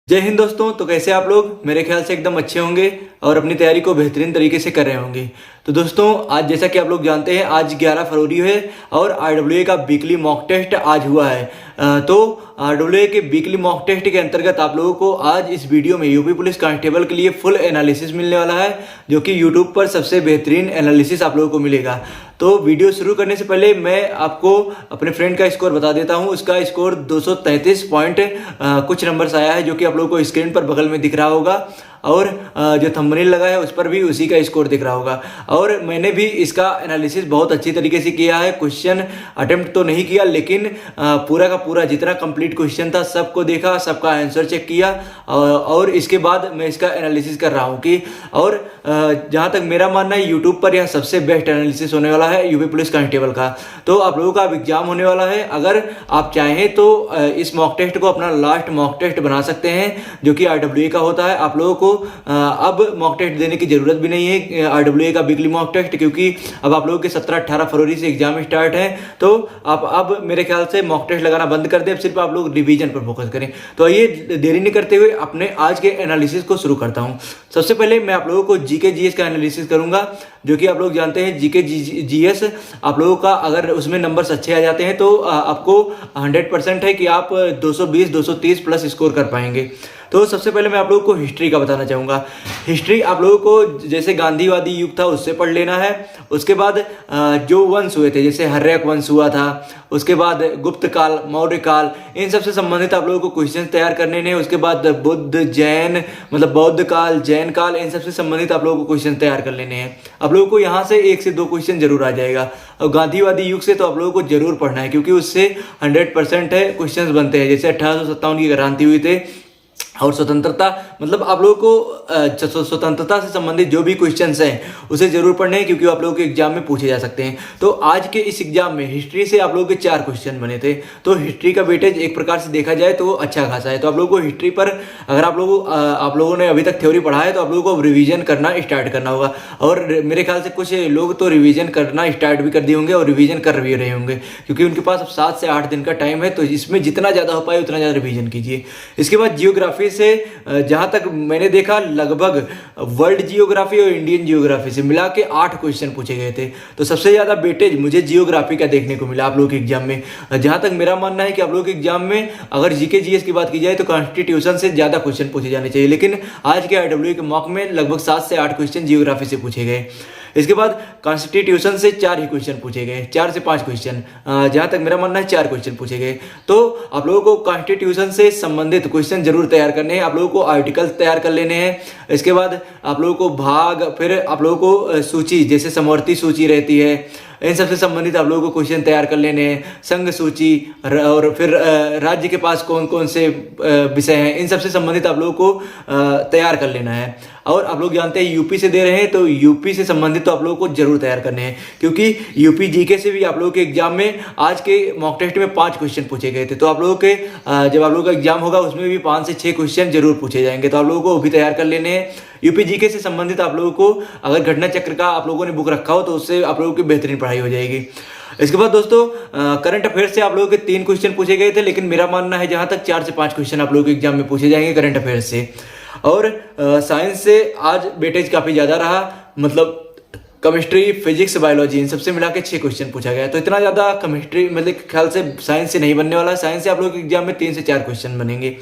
जय हिंद दोस्तों। तो कैसे आप लोग? मेरे ख्याल से एकदम अच्छे होंगे और अपनी तैयारी को बेहतरीन तरीके से कर रहे होंगे। तो दोस्तों आज जैसा कि आप लोग जानते हैं आज 11 फरवरी है और आरडब्ल्यूए का वीकली मॉक टेस्ट आज हुआ है। तो आरडब्ल्यूए के वीकली मॉक टेस्ट के अंतर्गत आप लोगों को आज इस वीडियो में यूपी पुलिस कांस्टेबल के लिए फुल एनालिसिस मिलने वाला है, जो कि यूट्यूब पर सबसे बेहतरीन एनालिसिस आप लोगों को मिलेगा। तो वीडियो शुरू करने से पहले मैं आपको अपने फ्रेंड का स्कोर बता देता हूं। उसका स्कोर 233 पॉइंट कुछ नंबर्स आया है, जो कि आप लोगों को स्क्रीन पर बगल में दिख रहा होगा और जो थंबनेल लगा है उस पर भी उसी का स्कोर दिख रहा होगा। और मैंने भी इसका एनालिसिस बहुत अच्छी तरीके से किया है। क्वेश्चन अटेम्प्ट तो नहीं किया, लेकिन पूरा का पूरा जितना कंप्लीट क्वेश्चन था सबको देखा, सबका आंसर चेक किया और इसके बाद मैं इसका एनालिसिस कर रहा हूँ कि और जहाँ तक मेरा मानना है यूट्यूब पर यह सबसे बेस्ट एनालिसिस होने वाला है यूपी पुलिस कांस्टेबल का। तो आप लोगों का अब एग्जाम होने वाला है। अगर आप चाहें तो इस मॉक टेस्ट को अपना लास्ट मॉक टेस्ट बना सकते हैं, जो कि आरडब्ल्यूए का होता है। आप लोगों को अब मॉक टेस्ट देने की जरूरत भी नहीं है आरडब्ल्यूए का वीकली मॉक टेस्ट, क्योंकि अब आप लोगों के 17-18 फरवरी से एग्जाम स्टार्ट है। तो आप अब मेरे ख्याल से मॉक टेस्ट लगाना बंद कर दें, अब सिर्फ आप लोग रिवीजन पर फोकस करें। तो आइए देरी नहीं करते हुए अपने आज के एनालिसिस को शुरू करता हूं। सबसे पहले मैं आप लोगों को जीके जीएस का एनालिसिस करूंगा, जो कि आप लोग जानते हैं जीके जीएस आप लोगों का अगर उसमें नंबर्स अच्छे आ जाते हैं तो आपको 100% है कि आप 220-230 प्लस स्कोर कर पाएंगे। तो सबसे पहले मैं आप लोगों को हिस्ट्री का बताना चाहूँगा। हिस्ट्री आप लोगों को जैसे गांधीवादी युग था उससे पढ़ लेना है। उसके बाद जो वंश हुए थे, जैसे हर्यक वंश हुआ था, उसके बाद गुप्त काल, मौर्य काल, इन सबसे संबंधित आप लोगों को क्वेश्चन तैयार करने हैं। उसके बाद बुद्ध, जैन मतलब बौद्ध काल, जैन काल, इन सबसे संबंधित आप लोगों को क्वेश्चन तैयार कर लेने हैं। आप लोगों को यहाँ से 1 से 2 क्वेश्चन जरूर आ जाएगा। और गांधीवादी युग से तो आप लोगों को जरूर पढ़ना है, क्योंकि उससे 100% है क्वेश्चन बनते हैं। जैसे 1857 की क्रांति हुई थी और स्वतंत्रता, मतलब आप लोगों को स्वतंत्रता से संबंधित जो भी क्वेश्चंस हैं उसे जरूर पढ़ने हैं, क्योंकि आप लोगों के एग्जाम में पूछे जा सकते हैं। तो आज के इस एग्जाम में हिस्ट्री से आप लोगों के 4 क्वेश्चन बने थे। तो हिस्ट्री का वेटेज एक प्रकार से देखा जाए तो अच्छा खासा है। तो आप लोगों को हिस्ट्री पर अगर आप लोगों ने अभी तक थ्योरी पढ़ा है तो आप लोगों को रिविजन करना स्टार्ट करना होगा। और मेरे ख्याल से कुछ लोग तो रिविजन करना स्टार्ट भी कर दिए होंगे और रिविजन कर भी रहे होंगे, क्योंकि उनके पास अब 7 से 8 दिन का टाइम है। तो इसमें जितना ज़्यादा हो पाए उतना ज़्यादा रिविजन कीजिए। इसके बाद जियोग्राफी से जहां तक मैंने देखा लगभग वर्ल्ड जियोग्राफी और इंडियन जियोग्राफी से मिला के 8 क्वेश्चन पूछे गए थे। तो सबसे ज्यादा वेटेज मुझे जियोग्राफी का देखने को मिला आप लोगों के एग्जाम में। जहां तक मेरा मानना है कि आप लोगों के एग्जाम में अगर जीके जीएस की बात की जाए तो कॉन्स्टिट्यूशन से ज्यादा क्वेश्चन पूछे जाने चाहिए, लेकिन आज के आरडब्ल्यूए के मॉक में लगभग 7 से 8 क्वेश्चन जियोग्राफी से पूछे गए। इसके बाद कॉन्स्टिट्यूशन से 4 ही क्वेश्चन पूछे गए, 4 से 5 क्वेश्चन, जहां तक मेरा मानना है 4 क्वेश्चन पूछे गए। तो आप लोगों को कॉन्स्टिट्यूशन से संबंधित क्वेश्चन जरूर तैयार करने हैं। आप लोगों को आर्टिकल तैयार कर लेने हैं। इसके बाद आप लोगों को भाग, फिर आप लोगों को सूची, जैसे समवर्ती सूची रहती है, इन सबसे संबंधित आप लोगों को क्वेश्चन तैयार कर लेने हैं। संघ सूची और फिर राज्य के पास कौन कौन से विषय हैं, इन सबसे संबंधित आप लोगों को तैयार कर लेना है। और आप लोग जानते हैं यूपी से दे रहे हैं तो यूपी से संबंधित तो आप लोगों को जरूर तैयार करने हैं, क्योंकि यूपी जीके से भी आप लोगों के एग्जाम में आज के मॉक टेस्ट में 5 क्वेश्चन पूछे गए थे। तो आप लोगों के जब आप लोगों का एग्जाम होगा उसमें भी 5 से 6 क्वेश्चन जरूर पूछे जाएंगे। तो आप लोगों को वो भी तैयार कर लेने हैं। यूपी जीके से संबंधित आप लोगों को अगर घटना चक्र का आप लोगों ने बुक रखा हो तो उससे आप लोगों की बेहतरीन पढ़ाई हो जाएगी। इसके बाद दोस्तों करंट अफेयर्स से आप लोगों के 3 क्वेश्चन पूछे गए थे, लेकिन मेरा मानना है जहां तक 4 से 5 क्वेश्चन आप लोगों के एग्जाम में पूछे जाएंगे करंट अफेयर्स से। और साइंस से आज वेटेज काफी ज्यादा रहा, मतलब केमिस्ट्री, फिजिक्स, बायोलॉजी, इन सबसे मिला के 6 क्वेश्चन पूछा गया। तो इतना ज्यादा केमिस्ट्री मतलब ख्याल से साइंस से नहीं बनने वाला। साइंस से आप लोगों के एग्जाम में 3 से 4 क्वेश्चन बनेंगे।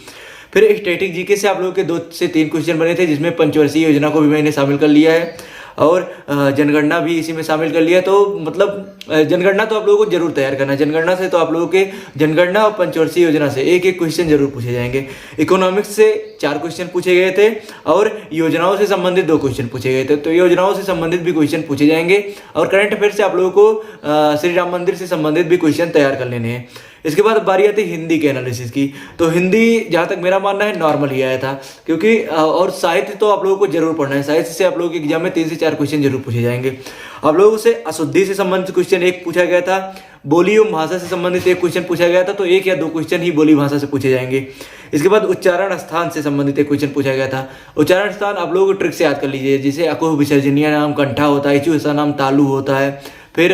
फिर स्टैटिक जीके से आप लोगों के 2 से 3 क्वेश्चन बने थे, जिसमें पंचवर्षीय योजना को भी मैंने शामिल कर लिया है और जनगणना भी इसी में शामिल कर लिया है। तो मतलब जनगणना तो आप लोगों को जरूर तैयार करना है। जनगणना से तो आप लोगों के जनगणना और पंचवर्षीय योजना से 1-1 क्वेश्चन जरूर पूछे जाएंगे। इकोनॉमिक्स से 4 क्वेश्चन पूछे गए थे और योजनाओं से संबंधित 2 क्वेश्चन पूछे गए थे। तो योजनाओं से संबंधित भी क्वेश्चन पूछे जाएंगे। और करंट अफेयर से आप लोगों को श्री राम मंदिर से संबंधित भी क्वेश्चन तैयार कर लेने हैं। इसके बाद बारी आती है हिंदी के एनालिसिस की। तो हिंदी जहां तक मेरा मानना है नॉर्मल ही आया था, क्योंकि और साहित्य तो आप लोगों को जरूर पढ़ना है। साहित्य से आप लोगों के एग्जाम में 3 से 4 क्वेश्चन जरूर पूछे जाएंगे। आप लोगों से अशुद्धि से संबंधित क्वेश्चन 1 पूछा गया था। बोली एवं भाषा से संबंधित 1 क्वेश्चन पूछा गया था। तो 1 या 2 क्वेश्चन ही बोली भाषा से पूछे जाएंगे। इसके बाद उच्चारण स्थान से संबंधित 1 क्वेश्चन पूछा गया था। उच्चारण स्थान आप लोगों को ट्रिक से याद कर लीजिए, जैसे अकुह विसर्जनीय नाम कंठा होता है, इचु ऐसा नाम तालु होता है, फिर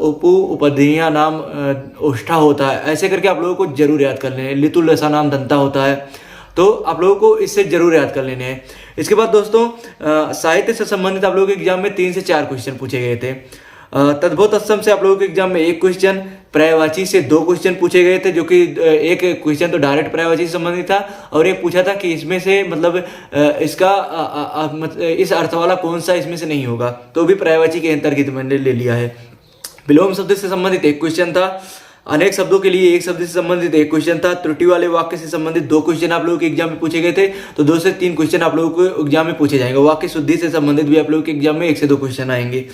उपु उपधिया नाम ओष्ठा होता है। ऐसे करके आप लोगों को जरूर याद कर लें। लितुल ऐसा नाम दंता होता है। तो आप लोगों को इससे जरूर याद कर लेने हैं। इसके बाद दोस्तों साहित्य से संबंधित आप लोगों के एग्जाम में 3 से 4 क्वेश्चन पूछे गए थे। तद्भव तत्सम से आप लोगों के एग्जाम में 1 क्वेश्चन, पर्यायवाची से 2 क्वेश्चन पूछे गए थे, जो कि एक क्वेश्चन तो डायरेक्ट पर्यायवाची से संबंधित था और एक पूछा था कि इसमें से मतलब इस अर्थ वाला कौन सा इसमें से नहीं होगा, तो भी पर्यायवाची के अंतर्गत मैंने ले लिया है। विलोम शब्द से संबंधित 1 क्वेश्चन था, अनेक शब्दों के लिए 1 शब्द से संबंधित 1 क्वेश्चन था, त्रुटि वाले वाक्य से संबंधित 2 क्वेश्चन आप लोगों के एग्जाम में पूछे गए थे, तो 2 से 3 क्वेश्चन आप लोगों को एग्जाम में पूछे जाएंगे। वाक्य शुद्धि से संबंधित भी आप लोगों के एग्जाम में 1 से 2 क्वेश्चन आएंगे।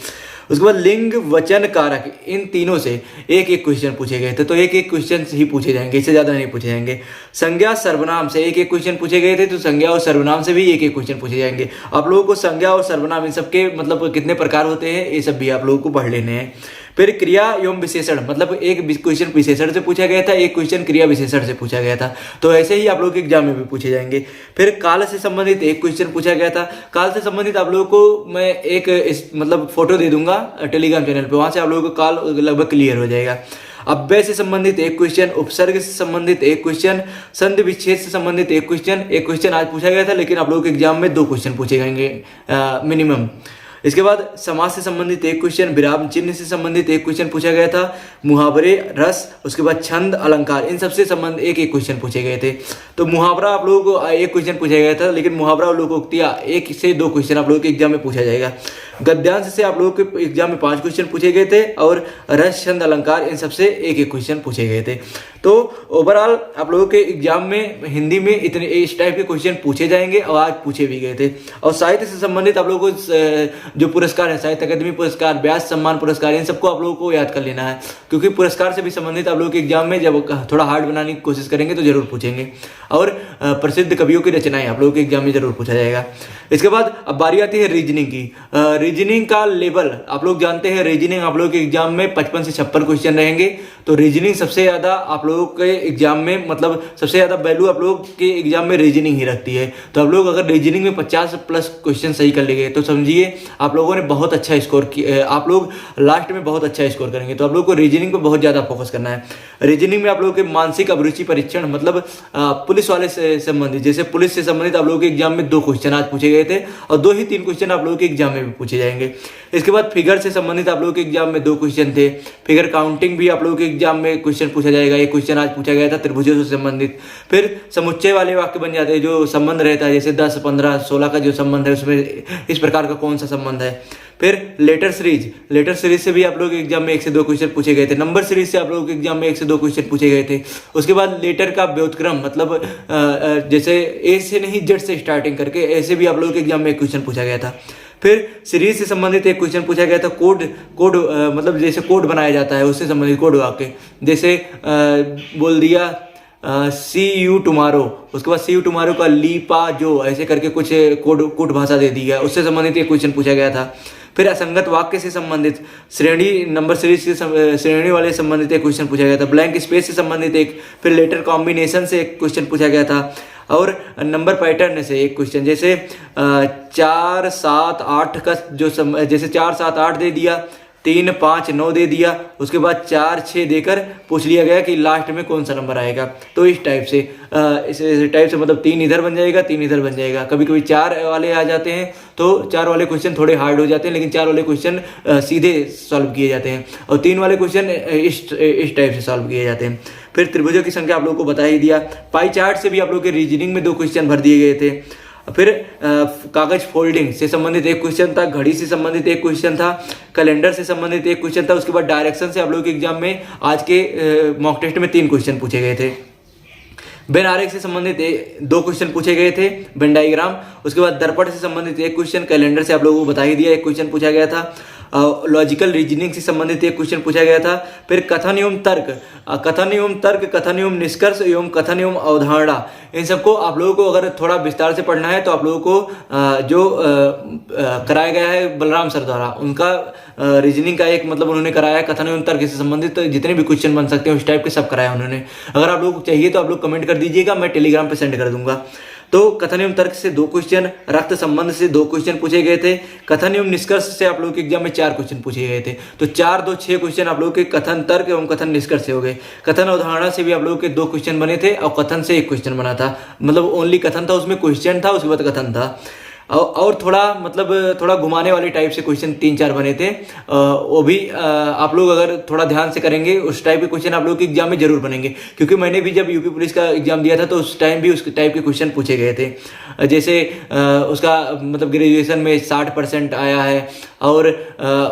उसके बाद लिंग, वचन, कारक, इन तीनों से 1-1 क्वेश्चन पूछे गए थे, तो 1-1 क्वेश्चन ही पूछे जाएंगे, इससे ज्यादा नहीं पूछे जाएंगे। संज्ञा, सर्वनाम से 1-1 क्वेश्चन पूछे गए थे, तो संज्ञा और सर्वनाम से भी 1-1 क्वेश्चन पूछे जाएंगे। आप लोगों को संज्ञा और सर्वनाम इन सबके मतलब कितने प्रकार होते हैं ये सब भी आप लोगों को पढ़ लेने हैं। फिर क्रिया एवं विशेषण, मतलब 1 क्वेश्चन विशेषण से पूछा गया था, 1 क्वेश्चन क्रिया विशेषण से पूछा गया था, तो ऐसे ही आप लोगों के एग्जाम में भी पूछे जाएंगे। फिर काल से संबंधित 1 क्वेश्चन पूछा गया था। काल से संबंधित आप लोगों को मैं एक मतलब फोटो दे दूंगा टेलीग्राम चैनल पे, वहां से आप लोगों को काल लगभग क्लियर हो जाएगा। अव्यय से संबंधित 1 क्वेश्चन, उपसर्ग से संबंधित 1 क्वेश्चन, संधि विच्छेद से संबंधित 1 क्वेश्चन। 1 क्वेश्चन आज पूछा गया था, लेकिन आप लोगों के एग्जाम में 2 क्वेश्चन पूछे जाएंगे मिनिमम। इसके बाद समास से संबंधित 1 क्वेश्चन, विराम चिन्ह से संबंधित 1 क्वेश्चन पूछा गया था, मुहावरे, रस, उसके बाद छंद, अलंकार, इन सबसे संबंधित 1-1 क्वेश्चन पूछे गए थे। तो मुहावरा आप लोगों को 1 क्वेश्चन पूछा गया था, लेकिन मुहावरा और लोकोक्तियां 1 से 2 क्वेश्चन आप लोगों के एग्जाम में पूछा जाएगा। गद्यांश से आप लोगों के एग्जाम में 5 क्वेश्चन पूछे गए थे और रस, छंद, अलंकार, इन सबसे 1-1 क्वेश्चन पूछे गए थे। तो ओवरऑल आप लोगों के एग्जाम में हिंदी में इतने इस टाइप के क्वेश्चन पूछे जाएंगे और आज पूछे भी गए थे। और साहित्य से संबंधित आप लोगों को जो पुरस्कार है, साहित्य अकादमी पुरस्कार, व्यास सम्मान पुरस्कार, इन सबको आप लोगों को याद कर लेना है, क्योंकि पुरस्कार से भी संबंधित आप लोगों के एग्जाम में जब थोड़ा हार्ड बनाने की कोशिश करेंगे तो जरूर पूछेंगे। और प्रसिद्ध कवियों की रचनाएं आप लोगों के एग्जाम में जरूर पूछा जाएगा। इसके बाद अब बारी आती है रीजनिंग की। रीजनिंग का लेवल आप लोग जानते हैं, रीजनिंग आप लोगों के एग्जाम में 55 से 56 क्वेश्चन रहेंगे। तो रीजनिंग सबसे ज्यादा आप लोगों के एग्जाम में मतलब सबसे ज्यादा वैल्यू आप लोग के एग्जाम में रीजनिंग ही रखती है। तो आप लोग अगर रीजनिंग में 50+ क्वेश्चन सही कर लेंगे तो समझिए आप लोगों ने बहुत अच्छा स्कोर किया, आप लोग लास्ट में बहुत अच्छा स्कोर करेंगे। तो आप लोग को रीजनिंग पे बहुत ज्यादा फोकस करना है। रीजनिंग में आप लोगों के मानसिक अभिरुचि परीक्षण, मतलब पुलिस वाले से संबंधित, जैसे पुलिस से संबंधित आप लोगों के एग्जाम में 2 क्वेश्चन आज पूछे गए थे और 2 ही 3 क्वेश्चन आप लोगों के एग्जाम में भी पूछे जाएंगे। इसके बाद फिगर से संबंधित आप लोगों के एग्जाम में 2 क्वेश्चन थे। फिगर काउंटिंग भी आप लोगों के एग्जाम में क्वेश्चन पूछा जाएगा, 1 क्वेश्चन आज पूछा गया था त्रिभुजों से संबंधित। फिर समुच्चय वाले वाक्य बन जाते हैं, जो संबंध रहता है, जैसे 10, 15, 16 का जो संबंध है उसमें इस प्रकार का कौन सा संबंध है। फिर लेटर सीरीज से भी आप लोग एग्जाम में 1 से 2 क्वेश्चन पूछे गए थे। नंबर सीरीज से आप लोगों के एग्जाम में 1 से 2 क्वेश्चन पूछे गए थे। उसके बाद लेटर का व्युत्क्रम, मतलब जैसे ए से नहीं जेड से स्टार्टिंग करके, ऐसे भी आप लोगों के एग्जाम में 1 क्वेश्चन पूछा गया था। फिर सीरीज से संबंधित 1 क्वेश्चन पूछा गया था। कोड मतलब जैसे कोड बनाया जाता है उससे संबंधित कोड वाक्य, जैसे बोल दिया सी यू टुमारो, उसके बाद सी यू टुमारो का लीपा जो ऐसे करके कुछ कोड भाषा दे दी है, उससे संबंधित 1 क्वेश्चन पूछा गया था। फिर असंगत वाक्य से संबंधित श्रेणी, नंबर सीरीज से श्रेणी वाले संबंधित 1 क्वेश्चन पूछा गया था। ब्लैंक स्पेस से संबंधित 1, फिर लेटर कॉम्बिनेशन से 1 क्वेश्चन पूछा गया था और नंबर पैटर्न से 1 क्वेश्चन, जैसे 4, 7, 8 का जो जैसे 4, 7, 8 दे दिया, 3, 5, 9 दे दिया, उसके बाद 4, 6 देकर पूछ लिया गया कि लास्ट में कौन सा नंबर आएगा। तो इस टाइप से मतलब 3 इधर बन जाएगा, 3 इधर बन जाएगा। कभी कभी 4 वाले आ जाते हैं तो 4 वाले क्वेश्चन थोड़े हार्ड हो जाते हैं, लेकिन 4 वाले क्वेश्चन सीधे सॉल्व किए जाते हैं और 3 वाले क्वेश्चन इस टाइप से सॉल्व किए जाते हैं। फिर त्रिभुजों की संख्या आप लोगों को बता ही दिया। पाई चार्ट से भी आप लोगों के रीजनिंग में 2 क्वेश्चन भर दिए गए थे। फिर कागज फोल्डिंग से संबंधित 1 क्वेश्चन था, घड़ी से संबंधित 1 क्वेश्चन था, कैलेंडर से संबंधित 1 क्वेश्चन था। उसके बाद डायरेक्शन से आप लोगों के एग्जाम में आज के मॉक टेस्ट में 3 क्वेश्चन पूछे गए थे। वेन आरेख से संबंधित 2 क्वेश्चन पूछे गए थे, वेन डायग्राम। उसके बाद दर्पण से संबंधित 1 क्वेश्चन, कैलेंडर से आप लोगों को बता ही दिया 1 क्वेश्चन पूछा गया था। लॉजिकल रीजनिंग से संबंधित 1 क्वेश्चन पूछा गया था। फिर कथन एवं तर्क, कथन एवं निष्कर्ष एवं कथन एवं अवधारणा, इन सबको आप लोगों को अगर थोड़ा विस्तार से पढ़ना है तो आप लोगों को जो कराया गया है बलराम सर द्वारा, उनका रीजनिंग का एक मतलब उन्होंने कराया है कथन एवं तर्क से संबंधित, तो जितने भी क्वेश्चन बन सकते हैं उस टाइप के सब कराया उन्होंने। अगर आप लोग को चाहिए तो आप लोग कमेंट कर दीजिएगा, मैं टेलीग्राम पे सेंड कर दूंगा। तो कथन एवं तर्क से 2 क्वेश्चन, रक्त संबंध से 2 क्वेश्चन पूछे गए थे, कथन एवं निष्कर्ष से आप लोगों के एग्जाम में 4 क्वेश्चन पूछे गए थे। तो 4, 2, 6 क्वेश्चन आप लोगों के कथन तर्क एवं कथन निष्कर्ष से हो गए। कथन अवधारणा से भी आप लोगों के 2 क्वेश्चन बने थे और कथन से 1 क्वेश्चन बना था, मतलब ओनली कथन था, उसमें क्वेश्चन था, उसके बाद कथन था। और थोड़ा मतलब थोड़ा घुमाने वाले टाइप से क्वेश्चन 3-4 बने थे, वो भी आप लोग अगर थोड़ा ध्यान से करेंगे उस टाइप के क्वेश्चन आप लोगों के एग्जाम में जरूर बनेंगे, क्योंकि मैंने भी जब यूपी पुलिस का एग्जाम दिया था तो उस टाइम भी उस टाइप के क्वेश्चन पूछे गए थे। जैसे उसका मतलब ग्रेजुएशन में 60% आया है और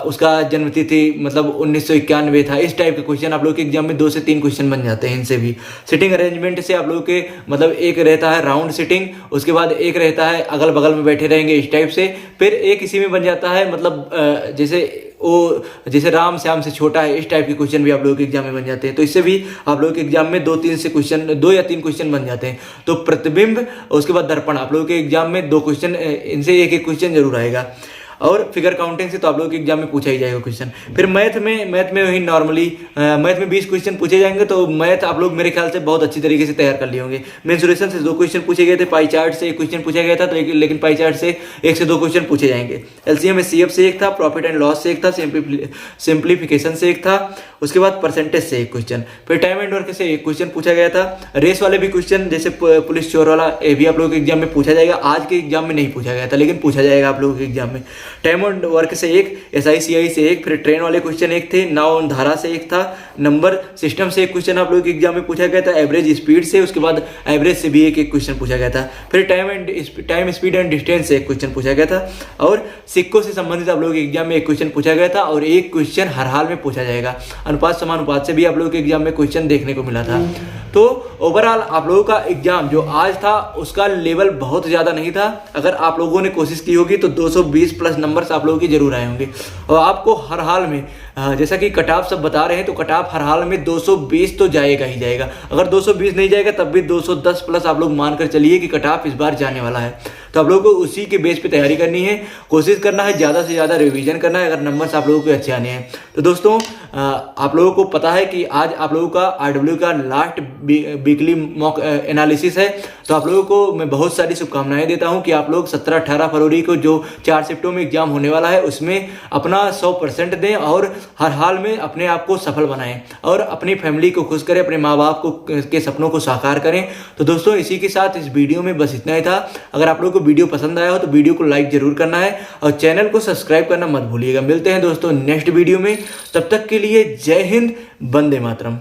उसका जन्मतिथि मतलब 1991 था, इस टाइप के क्वेश्चन आप लोग के एग्जाम में 2 से 3 क्वेश्चन बन जाते हैं इनसे भी। सिटिंग अरेंजमेंट से आप लोगों के मतलब एक रहता है राउंड सिटिंग, उसके बाद एक रहता है अगल बगल में बैठे रहेंगे इस टाइप से, फिर एक इसी में बन जाता है मतलब जैसे राम श्याम से छोटा है, इस टाइप के क्वेश्चन भी आप लोगों के एग्जाम में बन जाते हैं। तो इससे भी आप लोगों के एग्जाम में 2 या 3 क्वेश्चन बन जाते हैं। तो प्रतिबिंब उसके बाद दर्पण आप लोगों के एग्जाम में 2 क्वेश्चन, इनसे एक क्वेश्चन जरूर आएगा। और फिगर काउंटिंग से तो आप लोगों के एग्जाम में पूछा ही जाएगा क्वेश्चन। फिर मैथ में वही नॉर्मली मैथ में 20 क्वेश्चन पूछे जाएंगे, तो मैथ आप लोग मेरे ख्याल से बहुत अच्छी तरीके से तैयार कर लिए होंगे। मेंसुरेशन से 2 क्वेश्चन पूछे गए थे, पाई चार्ट से 1 क्वेश्चन पूछा गया था, तो लेकिन पाई चार्ट से 1 से 2 क्वेश्चन पूछे जाएंगे। एलसीएम एचसीएफ से 1 था, प्रॉफिट एंड लॉस से 1 था, सिंप्लीफिकेशन से 1 था, उसके बाद परसेंटेज से 1 क्वेश्चन, फिर टाइम एंड वर्क से 1 क्वेश्चन पूछा गया था। रेस वाले भी क्वेश्चन जैसे पुलिस चोर वाला, ये भी आप लोगों के एग्जाम में पूछा जाएगा। आज के एग्जाम में नहीं पूछा गया था, लेकिन पूछा जाएगा आप लोगों के एग्जाम में। टाइम एंड वर्क से 1, एसआई सीआई से 1, फिर ट्रेन वाले क्वेश्चन 1 थे, नाव धारा से 1 था, नंबर सिस्टम से 1 क्वेश्चन आप लोगों के एग्जाम में पूछा गया था, एवरेज स्पीड से, उसके बाद एवरेज से भी एक क्वेश्चन पूछा गया था, फिर टाइम स्पीड एंड डिस्टेंस से 1 क्वेश्चन पूछा गया था, और सिक्कों से संबंधित आप लोगों के एग्जाम में 1 क्वेश्चन पूछा गया था, और 1 क्वेश्चन हर हाल में पूछा जाएगा। अनुपात समानुपात से भी आप लोगों के एग्जाम में क्वेश्चन देखने को मिला था। तो ओवरऑल आप लोगों का एग्जाम जो आज था उसका लेवल बहुत ज्यादा नहीं था। अगर आप लोगों ने कोशिश की होगी तो 220 प्लस नंबर्स आप लोगों के जरूर आए होंगे। और आपको हर हाल में जैसा कि कट ऑफ सब बता रहे हैं, तो कट ऑफ हर हाल में 220 तो जाएगा ही जाएगा। अगर 220 नहीं जाएगा तब भी 210 प्लस आप लोग मानकर चलिए कि कट ऑफ इस बार जाने वाला है। तो आप लोगों को उसी के बेस पे तैयारी करनी है, कोशिश करना है ज़्यादा से ज़्यादा रिवीजन करना है, अगर नंबर्स आप लोगों को अच्छे आने हैं। तो दोस्तों आप लोगों को पता है कि आज आप लोगों का आरडब्ल्यू का लास्ट वीकली मॉक एनालिसिस है। तो आप लोगों को मैं बहुत सारी शुभकामनाएं देता हूं कि आप लोग 17-18 फरवरी को जो 4 शिफ्टों में एग्जाम होने वाला है उसमें अपना 100% दें और हर हाल में अपने आप को सफल बनाएं और अपनी फैमिली को खुश करें, अपने माँ बाप को के सपनों को साकार करें। तो दोस्तों इसी के साथ इस वीडियो में बस इतना ही था। अगर आप लोगों को वीडियो पसंद आया हो तो वीडियो को लाइक जरूर करना है और चैनल को सब्सक्राइब करना मत भूलिएगा। मिलते हैं दोस्तों नेक्स्ट वीडियो में, तब तक के लिए जय हिंद, वंदे मातरम।